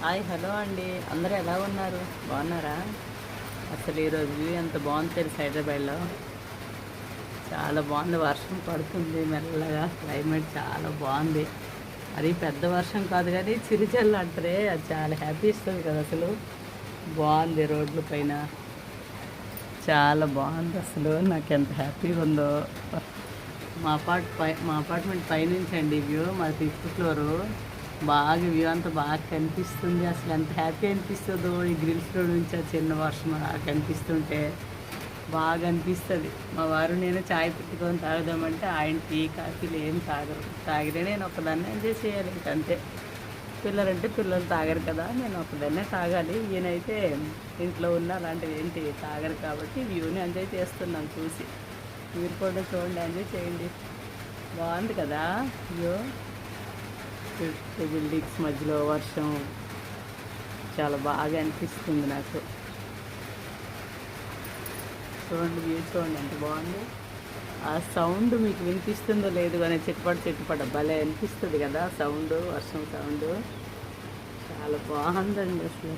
Hi hello అండి. అందరూ ఎలా ఉన్నారు? బాగున్నారా? అసలు ఈరోజు వ్యూ ఎంత బాగుంది తెలుసు హైదరాబాద్లో. చాలా బాగుంది. వర్షం పడుతుంది మెల్లగా. క్లైమేట్ చాలా బాగుంది. అది పెద్ద వర్షం కాదు కానీ చిరుజల్లు అంటారే, అది చాలా హ్యాపీ ఇస్తుంది కదా అసలు. బాగుంది రోడ్ల పైన. చాలా బాగుంది అసలు. నాకు ఎంత హ్యాపీగా ఉందో. మా అపార్ట్మెంట్ పైనుంచి అండి వ్యూ. మా 5th ఫ్లోరు. బాగా వ్యూ అంతా బాగా కనిపిస్తుంది. అసలు ఎంత హ్యాపీ అనిపిస్తుందో ఈ గ్రిల్స్ రోడ్ నుంచి ఆ చిన్న వర్షం అలా కనిపిస్తుంటే బాగా అనిపిస్తుంది. మా వారు నేను చాయ్ పెట్టుకొని తాగుదామంటే ఆయన టీ కాఫీలు ఏం తాగరు. తాగితే నేను ఒకదాన్ని ఎంజాయ్ చేయాలి ఇంకంతే. పిల్లలంటే పిల్లలు తాగరు కదా, నేను ఒకదాన్నే తాగాలి. ఈయనైతే ఇంట్లో ఉన్న అలాంటివి ఏంటి తాగరు కాబట్టి వ్యూని ఎంజాయ్ చేస్తున్నాం చూసి. మీరు కూడా చూడండి, ఎంజాయ్ చేయండి. బాగుంది కదా వ్యూ. చుట్టూ బిల్డింగ్స్ మధ్యలో వర్షం చాలా బాగా అనిపిస్తుంది నాకు. చూడండి వ్యూ చూడండి ఎంత బాగుంది. ఆ సౌండ్ మీకు వినిపిస్తుందో లేదు కానీ చిట్టుపడ భలే అనిపిస్తుంది కదా సౌండ్, వర్షం సౌండ్. చాలా బాగుందండి అసలు.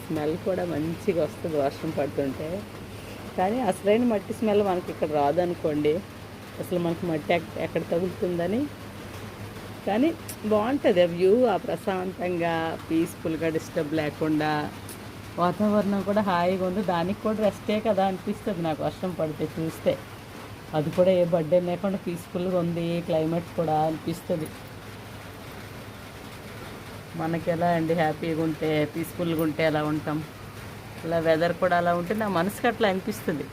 స్మెల్ కూడా మంచిగా వస్తుంది వర్షం పడుతుంటే. కానీ అసలైన మట్టి స్మెల్ మనకి ఇక్కడ రాదనుకోండి. అసలు మనకి మట్టి ఎక్కడ తగులుతుందని. కానీ బాగుంటుంది ఆ వ్యూ. ఆ ప్రశాంతంగా పీస్ఫుల్గా డిస్టర్బ్ లేకుండా వాతావరణం కూడా హాయిగా ఉంది. దానికి కూడా రెస్టే కదా అనిపిస్తుంది నాకు వర్షం పడితే చూస్తే. అది కూడా ఏ బర్త్డే లేకుండా పీస్ఫుల్గా ఉంది క్లైమేట్ కూడా అనిపిస్తుంది. మనకి ఎలా అండి, హ్యాపీగా ఉంటే పీస్ఫుల్గా ఉంటే ఎలా ఉంటాం. ఇలా వెదర్ కూడా అలా ఉంటే నా మనసుకి అట్లా అనిపిస్తుంది.